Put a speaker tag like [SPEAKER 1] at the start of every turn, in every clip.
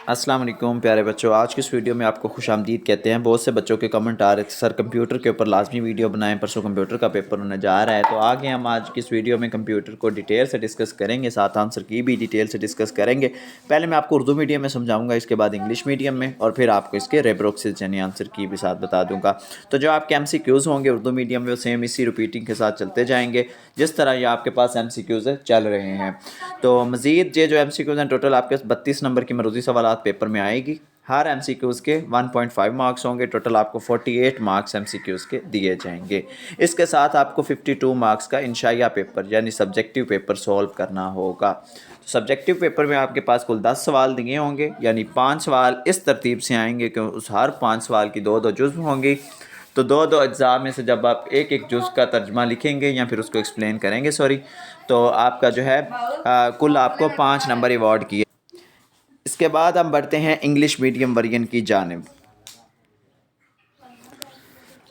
[SPEAKER 1] अस्सलाम वालेकुम प्यारे बच्चों, आज की इस वीडियो में आपको खुशामदीद कहते हैं। बहुत से बच्चों के कमेंट आ रहे थे सर कंप्यूटर के ऊपर लाजमी वीडियो बनाएं, परसों कंप्यूटर का पेपर होने जा रहा है। तो आगे हम आज की इस वीडियो में कंप्यूटर को डिटेल से डिस्कस करेंगे, साथ आंसर की भी डिटेल से डिस्कस करेंगे। पहले मैं आपको उर्दू मीडियम में समझाऊंगा, इसके बाद इंग्लिश मीडियम में, और फिर आपको इसके रेब्रोक्सिस यानी आंसर की भी साथ बता दूंगा। तो जो आपके MCQs होंगे उर्दू मीडियम में वो सेम इसी रिपीटिंग के साथ चलते जाएंगे जिस तरह ये आपके पास MCQs चल रहे हैं। तो मज़ीद ये जो MCQs हैं टोटल आपके 32 नंबर की मरूजी सवालात पेपर में आएगी। हर MCQs के 1.5 मार्क्स होंगे। टोटल आपको 48 मार्क्स MCQs के दिए जाएंगे। इसके साथ आपको 52 मार्क्स का इंशाइया पेपर यानी सब्जेक्टिव पेपर सॉल्व करना होगा। तो सब्जेक्टिव पेपर में आपके पास कुल 10 सवाल दिए होंगे, यानी 5 सवाल इस तरतीब से आएंगे कि उस हर 5 सवाल की 2-2 जुज़्व होंगी। तो 2-2 अज्जा में से जब आप एक एक जुज़ का तर्जमा लिखेंगे या फिर उसको एक्सप्लेन करेंगे तो आपका जो है कुल आपको 5 नंबर अवार्ड किए। इसके बाद हम बढ़ते हैं इंग्लिश मीडियम वर्जन की जानिब।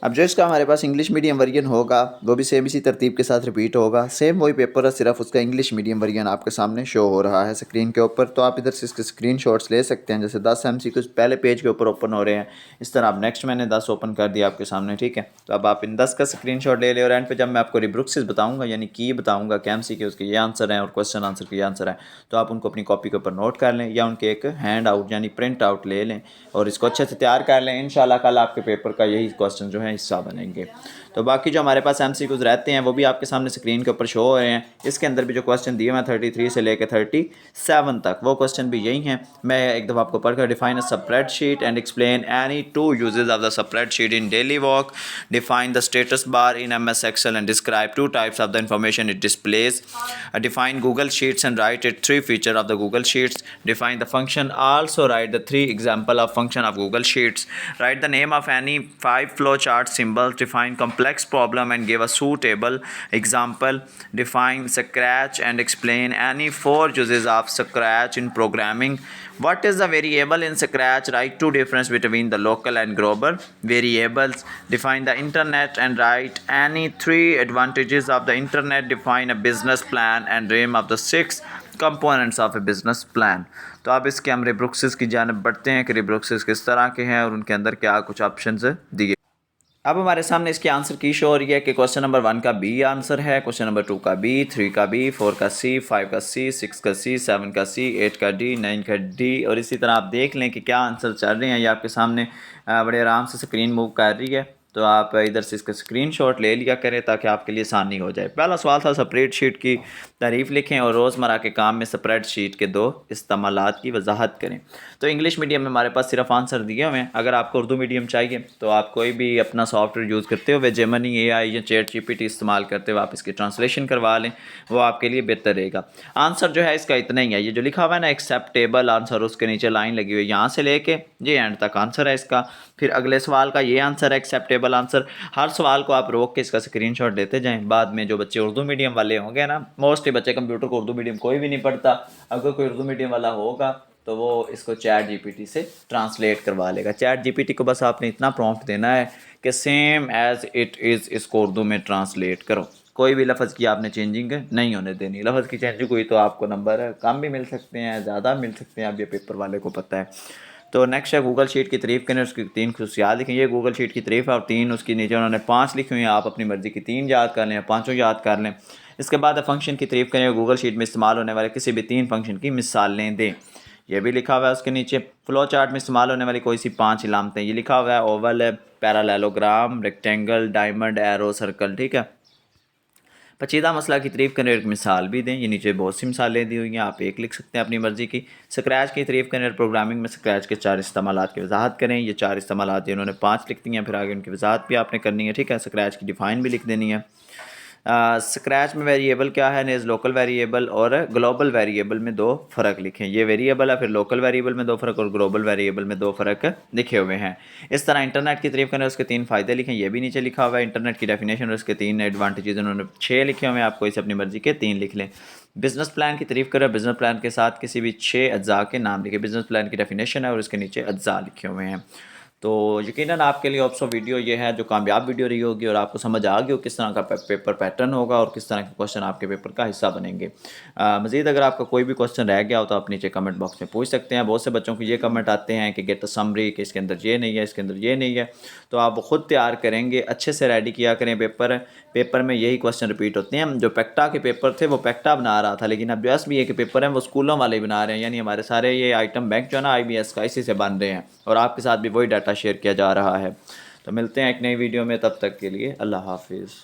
[SPEAKER 1] अब जो इसका हमारे पास इंग्लिश मीडियम वर्जन होगा वो भी सेम इसी तरतीब के साथ रिपीट होगा। सेम वही पेपर है, सिर्फ उसका इंग्लिश मीडियम वर्जन आपके सामने शो हो रहा है स्क्रीन के ऊपर। तो आप इधर से इसके स्क्रीनशॉट्स ले सकते हैं। जैसे 10 MCQs पहले पेज के ऊपर ओपन हो रहे हैं, इस तरह आप नेक्स्ट मैंने 10 ओपन कर दिया आपके सामने, ठीक है। तो अब आप इन 10 का स्क्रीनशॉट ले लें और एंड पे जब मैं आपको रिब्रुक्सिस बताऊंगा यानी की बताऊंगा कि MCQs के ये आंसर हैं और क्वेश्चन आंसर के ये आंसर हैं, तो आप उनको अपनी कॉपी के ऊपर नोट कर लें या उनके एक हैंड आउट यानी प्रिंट आउट ले लें और इसको अच्छे से तैयार कर लें। इंशाल्लाह कल आपके पेपर का यही क्वेश्चन जो है हिस्सा बनेंगे। तो बाकी जो हमारे पास MCQs रहते हैं वो भी आपके सामने स्क्रीन के ऊपर शो हो रहे हैं। इसके अंदर भी जो क्वेश्चन दिए हुए हैं 33 से लेकर 37 तक वो क्वेश्चन भी यही हैं। मैं एक दफ़ा आपको पढ़कर define a spreadsheet and explain any two uses of the spreadsheet in daily work, define the status bar in MS Excel and describe 2 types of the information it displays, define Google sheets and right it 3 feature of the Google sheets, define the function, also right the 3 example of function of Google sheets, right the name of any 5 flow chart symbols, define complex problem and give a suitable example, define scratch and explain any 4 uses of scratch in programming, what is the variable in scratch, write 2 difference between the local and global variables, define the internet and write any 3 advantages of the internet, define a business plan and name of the 6 components of a business plan. तो अब इसके हम रिब्रुक्सिस की जानिब बढ़ते हैं कि रिब्रुक्सिस किस तरह के हैं और उनके अंदर क्या कुछ ऑप्शंस दिए। अब हमारे सामने इसके आंसर की शो हो रही है कि क्वेश्चन नंबर 1 का B आंसर है, क्वेश्चन नंबर 2 का B, 3 का B, 4 का C, 5 का C, 6 का C, 7 का C, 8 का D, 9 का D। और इसी तरह आप देख लें कि क्या आंसर चल रहे हैं। ये आपके सामने बड़े आराम से स्क्रीन मूव कर रही है। तो आप इधर से इसका स्क्रीनशॉट ले लिया करें ताकि आपके लिए आसानी हो जाए। पहला सवाल था स्प्रेडशीट की तारीफ़ लिखें और रोज़मर्रा के काम में स्प्रेडशीट के 2 इस्तेमालात की वजाहत करें। तो इंग्लिश मीडियम में हमारे पास सिर्फ आंसर दिए हुए हैं। अगर आपको उर्दू मीडियम चाहिए तो आप कोई भी अपना सॉफ्टवेयर यूज़ करते हुए जेमिनी AI या ChatGPT इस्तेमाल करते हुए आप इसकी ट्रांसलेशन करवा लें, वो आपके लिए बेहतर रहेगा। आंसर जो है इसका इतना ही है। ये जो लिखा हुआ है ना एक्सेप्टेबल आंसर, उसके नीचे लाइन लगी हुई है, यहाँ से लेके ये एंड तक आंसर है इसका। फिर अगले सवाल का ये आंसर है एक्सेप्टेबल आंसर। हर सवाल को आप रोक के इसका स्क्रीनशॉट लेते जाएं। बाद में जो बच्चे उर्दू मीडियम वाले होंगे ना, मोस्टली बच्चे कंप्यूटर को उर्दू मीडियम कोई भी नहीं पढ़ता, अगर कोई उर्दू मीडियम वाला होगा तो वो इसको ChatGPT से ट्रांसलेट करवा लेगा। ChatGPT को बस आपने इतना प्रॉम्प्ट देना है कि सेम एज़ इट इज़ इसको उर्दू में ट्रांसलेट करो। कोई भी लफ्ज़ की आपने चेंजिंग नहीं होने देनी। लफ्ज़ की चेंजिंग हुई तो आपको नंबर कम भी मिल सकते हैं, ज़्यादा मिल सकते हैं, अब ये पेपर वाले को पता है। तो नेक्स्ट है गूगल शीट की तारीफ़ करें, उसकी 3 खुसूसियात लिखें। ये गूगल शीट की तारीफ़ है और 3 उसकी नीचे उन्होंने 5 लिखी हुई हैं। आप अपनी मर्ज़ी की 3 याद कर लें, 5 याद कर लें। इसके बाद फंक्शन की तारीफ़ करें, गूगल शीट में इस्तेमाल होने वाले किसी भी 3 फंक्शन की मिसालें दें। ये भी लिखा हुआ है उसके नीचे। फ्लो चार्ट में इस्तेमाल होने वाली कोई सी 5 इलामतें, ये लिखा हुआ है Oval, parallelogram, rectangle, diamond, arrow, circle, ठीक है। पेचीदा मसला की तारीफ़ करें, एक मिसाल भी दें। ये नीचे बहुत सी मिसालें दी हुई हैं, आप एक लिख सकते हैं अपनी मर्ज़ी की। स्क्रैच की तारीफ़ करें, प्रोग्रामिंग में स्क्रैच के 4 इस्तेमालात की वजाहत करें। ये 4 इस्तेमालात इन्होंने 5 लिख दी हैं, फिर आगे उनकी वजाहत भी आपने करनी है, ठीक है। स्क्रैच की डिफ़ाइन भी लिख देनी है। स्क्रैच में वेरिएबल क्या है, नेज लोकल वेरिएबल और ग्लोबल वेरिएबल में 2 फ़र्क लिखें। ये वेरिएबल है, फिर लोकल वेरिएबल में 2 फ़र्क और ग्लोबल वेरिएबल में 2 फ़र्क लिखे हुए हैं। इस तरह इंटरनेट की तारीफ़ करें, उसके 3 फ़ायदे लिखें। ये भी नीचे लिखा हुआ है। इंटरनेट की डेफिनेशन और उसके 3 एडवांटेजेस उन्होंने 6 लिखे हुए हैं, आप कोई से अपनी मर्ज़ी के 3 लिख लें। बिज़नेस प्लान की तारीफ़ करें, बिज़नेस प्लान के साथ किसी भी 6 अज्जा के नाम लिखे। बिज़नेस प्लान की डेफिनेशन है और उसके नीचे अज्जा लिखे हुए हैं।
[SPEAKER 2] तो यकीनन आपके लिए ऑप्शो वीडियो ये है जो कामयाब वीडियो रही होगी और आपको समझ आ गई हो किस तरह का पेपर पैटर्न होगा और किस तरह के क्वेश्चन आपके पेपर का हिस्सा बनेंगे। मज़ीद अगर आपका कोई भी क्वेश्चन रह गया हो तो आप नीचे कमेंट बॉक्स में पूछ सकते हैं। बहुत से बच्चों को ये कमेंट आते हैं कि गेट अ समरी, कि इसके अंदर ये नहीं है, इसके अंदर ये नहीं है। तो आप ख़ुद तैयार करेंगे, अच्छे से रेडी किया करें पेपर में यही क्वेश्चन रिपीट होते हैं। जो पेक्टा के पेपर थे वो पेक्टा बना रहा था, लेकिन अब जो SBA के पेपर हैं वो स्कूलों वाले बना रहे हैं, यानी हमारे सारे ये आइटम बैंक जो है ना IBS का, इसी से बन रहे हैं और आपके साथ भी वही डाटा शेयर किया जा रहा है। तो मिलते हैं एक नई वीडियो में, तब तक के लिए अल्लाह हाफिज़।